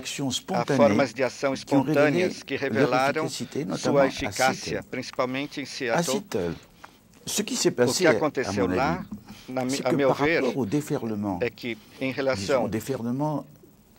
actions a spontanées formas de ação qui ont révélé espontâneas que leur revelaram efficacité, notamment sua à eficácia, Seattle. principalmente em À Seattle. Seattle, ce qui s'est O passé, que à aconteceu mon lá, avis, c'est a que meu par ver, rapport au déferlement, é que em disons, au relação déferlement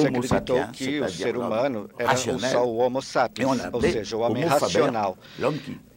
se Homo acreditou sapiens, que o c'est-à-dire ser l'homme humano era rationnel, só o Homo et on sapiens, ou l'appelait seja, o homem Homo faber, racional. l'homme qui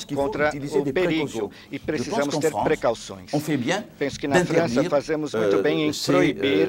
pense qu'il faut contra utiliser o des perigo précautions. e Je pense precisamos qu'en ter France, precauções. on fait bien Penso que na França d'interdire fazemos muito bem em proibir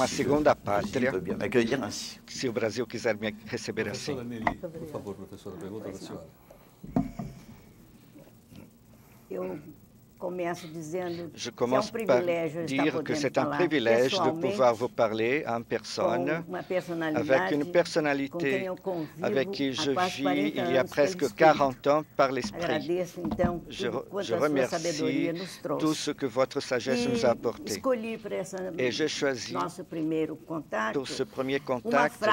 uma segunda pátria, se o Brasil quiser me receber assim. Professora Nelly, por favor, professora, pergunta da senhora. Je commence par dire que c'est un privilège de pouvoir vous parler en personne avec une personnalité avec qui je vis il y a presque 40 ans par l'esprit. Je remercie tout ce que votre sagesse nous a apporté. Et j'ai choisi pour ce premier contact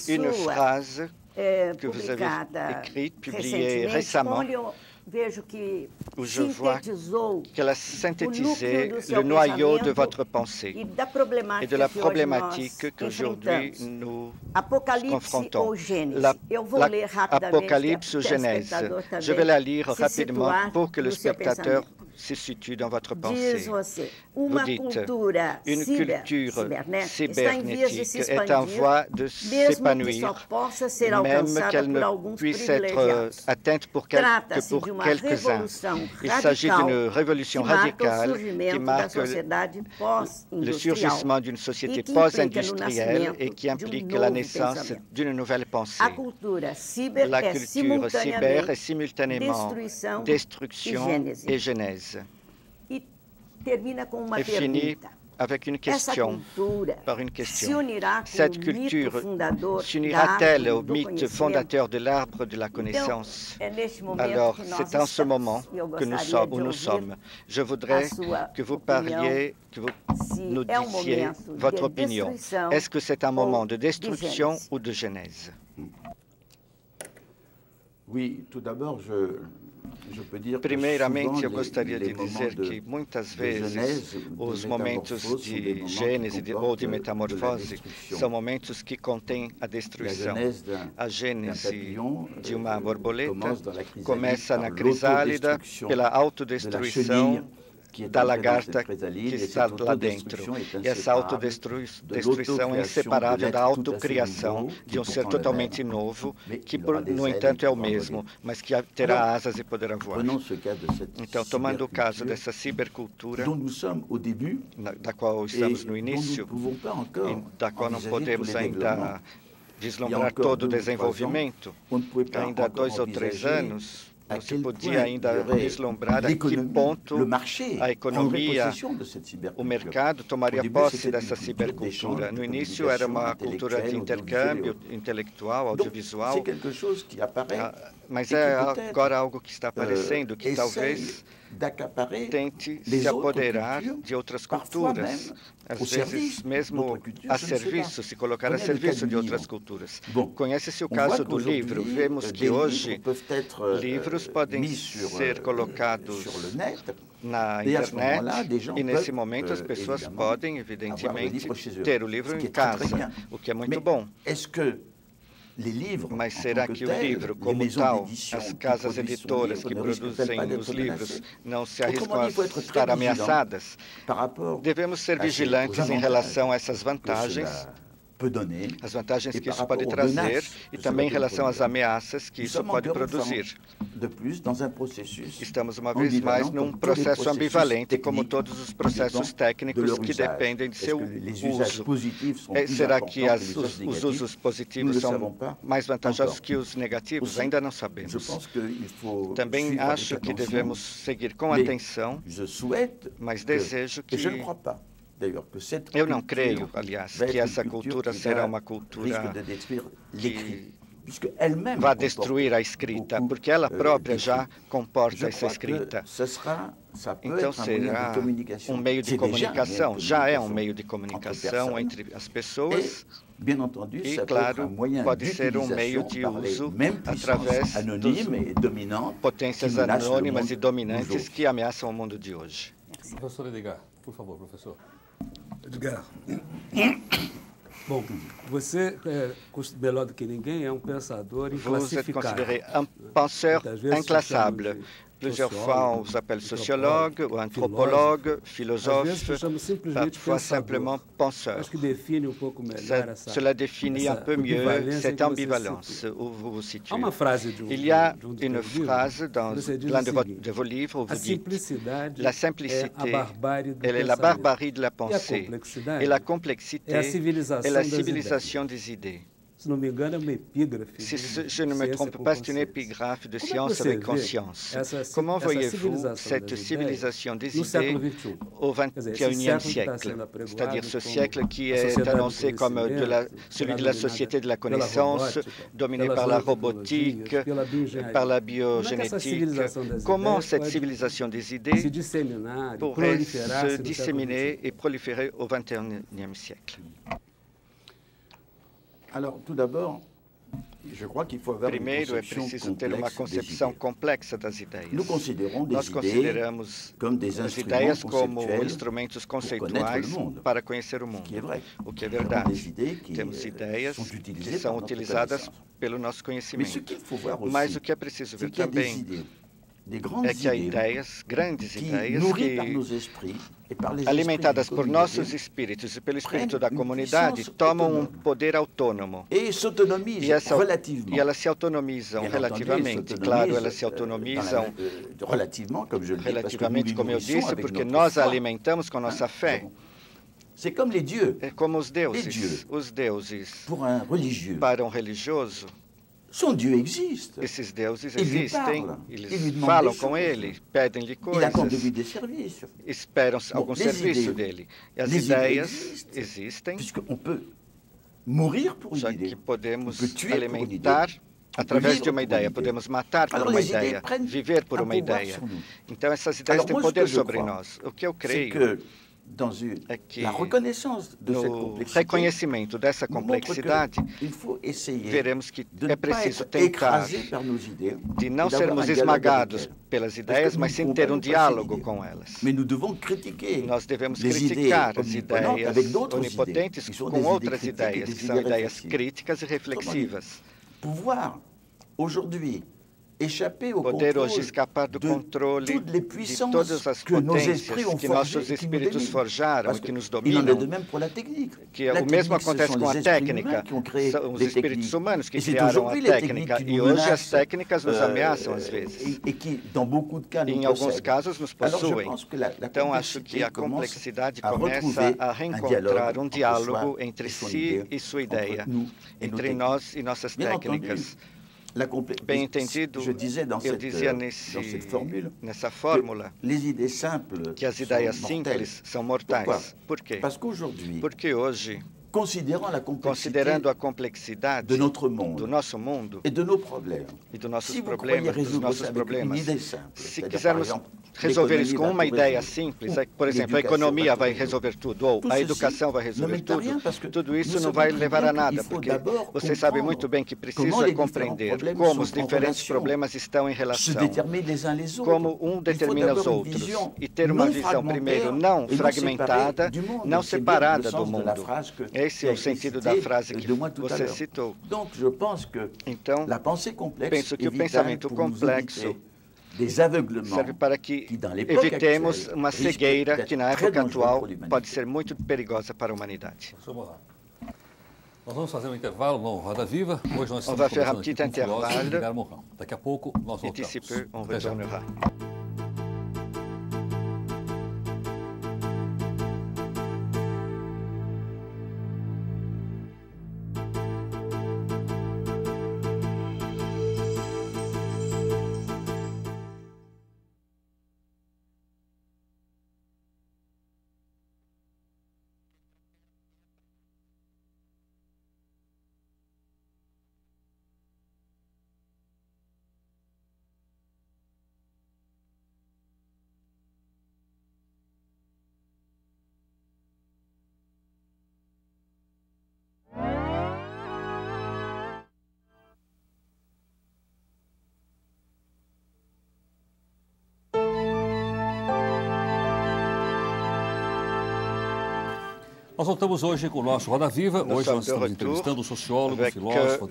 une phrase que vous avez écrite, publiée récemment, où je vois qu'elle a synthétisé le noyau de votre pensée et de la problématique qu'aujourd'hui nous confrontons. L'Apocalypse ou Genèse. Je vais la lire rapidement pour que le spectateur se situe dans votre pensée. Vous dites, une culture cybernétique est en voie de s'épanouir, même qu'elle ne puisse être atteinte pour quelques-uns. Il s'agit d'une révolution radicale qui marque le surgissement d'une société post-industrielle et qui implique la naissance d'une nouvelle pensée. La culture cyber est simultanément destruction et genèse. Et finit avec une question, par une question. Cette culture s'unira-t-elle au mythe fondateur de l'arbre de la connaissance? Alors, c'est en ce moment où nous sommes. Je voudrais que vous parliez, que vous nous disiez votre opinion. Est-ce que c'est un moment de destruction ou de genèse? Oui, tout d'abord, Primeiramente, eu gostaria de dizer que, muitas vezes, os momentos de gênese ou de metamorfose são momentos que contêm a destruição. A gênese de uma borboleta começa na crisálida pela autodestruição da lagarta que está lá dentro. E essa autodestruição é inseparável da autocriação de um ser totalmente novo, que, no entanto, é o mesmo, mas que terá asas e poderá voar. Então, tomando o caso dessa cibercultura, da qual estamos no início, e da qual não podemos ainda vislumbrar todo o desenvolvimento, ainda há 2 ou 3 anos, não se podia ainda vislumbrar a que ponto a economia, o mercado tomaria posse dessa cibercultura. No início era uma cultura de intercâmbio intelectual, audiovisual, mas é agora algo que está aparecendo, que talvez tente se apoderar de outras culturas, às vezes mesmo a serviço, se colocar a serviço de outras culturas. Conhece-se o caso do livro. Vemos que hoje livros podem ser colocados na internet e, nesse momento, as pessoas podem, evidentemente, ter o livro em casa, o que é muito bom. Mas será que o livro, como tal, as casas editoras que produzem os livros, não se arriscam a estar ameaçadas? Devemos ser vigilantes em relação a essas vantagens, as vantagens que isso pode trazer e também em relação às ameaças que isso pode produzir. Estamos, uma vez mais, num processo ambivalente, como todos os processos técnicos que dependem de seu uso. Será que os usos positivos são mais vantajosos que os negativos? Ainda não sabemos. Também acho que devemos seguir com atenção, mas desejo que... Eu não creio, aliás, que essa cultura será uma cultura que vai destruir a escrita, porque ela própria já comporta essa escrita. Então será um meio de comunicação, já é um meio de comunicação entre as pessoas e, claro, pode ser um meio de uso através das potências anônimas e dominantes que ameaçam o mundo de hoje. Professor Edgar, por favor, professor. Edgar, bom, você, melhor do que ninguém, é um pensador inclassificável. Vous êtes considéré un penseur inclassable. Plusieurs fois, on vous appelle sociologue, ou anthropologue, philosophe, parfois simplement penseur. Cela définit un peu mieux cette ambivalence où vous vous situez. Il y a une phrase dans l'un de vos livres où vous dites « La simplicité, elle est la barbarie de la pensée, et la complexité est la civilisation des idées ». se não me engano, é uma epígrafe. Si je ne me trompe pas, c'est une épigraphe de Science avec Conscience. Comment voyez-vous cette civilisation des idées au XXIe siècle, c'est-à-dire ce siècle qui est annoncé comme celui de la société de la connaissance, dominé par la robotique, par la biogénétique? Comment cette civilisation des idées pourrait se disséminer et proliférer au XXIe siècle? Alors, tout d'abord, je crois qu'il faut avoir Primeiro, é preciso ter uma concepção complexa das ideias. Nós consideramos as ideias como instrumentos conceituais para conhecer o mundo, o que é verdade. Temos ideias que são utilizadas pelo nosso conhecimento. Mas o que é preciso ver também é que há ideias, grandes ideias, que, alimentadas por nossos espíritos e pelo espírito da comunidade, tomam um poder autônomo. E elas se autonomizam relativamente. Claro, elas se autonomizam relativamente, como eu disse, porque nós a alimentamos com nossa fé. É como os deuses. Os deuses, para um religioso, esses deuses existem, eles falam com ele, pedem-lhe coisas, esperam algum serviço dele. E as ideias existem, já que podemos alimentar através de uma ideia, podemos matar por uma ideia, viver por uma ideia. Então essas ideias têm poder sobre nós. O que eu creio é que no reconhecimento dessa complexidade, veremos que é preciso tentar de não sermos esmagados pelas ideias, mas sim ter um diálogo com elas. Nós devemos criticar as ideias onipotentes com outras ideias, que são ideias críticas e reflexivas. Poder hoje escapar do controle de todas as potências que nossos espíritos forjaram e que nos dominam, que o mesmo acontece com a técnica, são os espíritos humanos que criaram a técnica, e hoje as técnicas nos ameaçam às vezes, e em alguns casos nos possuem. Então acho que a complexidade começa a reencontrar um diálogo entre si e sua ideia, entre nós e nossas técnicas. Bem entendido, eu dizia nessa fórmula que as ideias simples são mortais. Por quê? Porque hoje, considerando a complexidade do nosso mundo e dos nossos problemas, se quisermos resolver isso com uma ideia simples, por exemplo, a economia vai resolver tudo, ou a educação vai resolver tudo isso não vai levar a nada, porque vocês sabem muito bem que precisa compreender como os diferentes problemas estão em relação, como um determina os outros, e ter uma visão, primeiro, não fragmentada, não separada do mundo. Esse é o sentido da frase que você citou. Então, penso que o pensamento complexo serve para que evitemos uma cegueira que, na época atual, pode ser muito perigosa para a humanidade. Nós vamos fazer um intervalo no Roda Viva. Hoje nós estamos conversando aqui com o filósofo Edgar Morin. Daqui a pouco nós voltamos. Nós voltamos hoje com o nosso Roda Viva. Hoje nós estamos entrevistando o sociólogo, filósofo,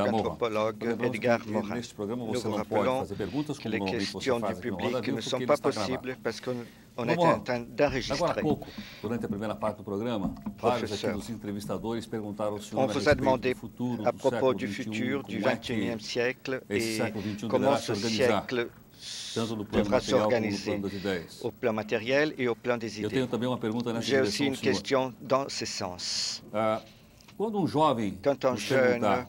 antropólogo Edgar Morin. Neste programa você não pode fazer perguntas, como normalmente você faz aqui no Roda Viva, porque ele está gravado. Agora há pouco, durante a primeira parte do programa, vários aqui dos entrevistadores perguntaram ao senhor a respeito do futuro do século XXI, esse século XXI deverá se organizar, tanto no plano material como no plano das ideias. Au plan matériel et au plan des idées. Eu tenho também uma pergunta nessa direção, J'ai aussi une question dans ce sens. Quando um jovem nos perguntar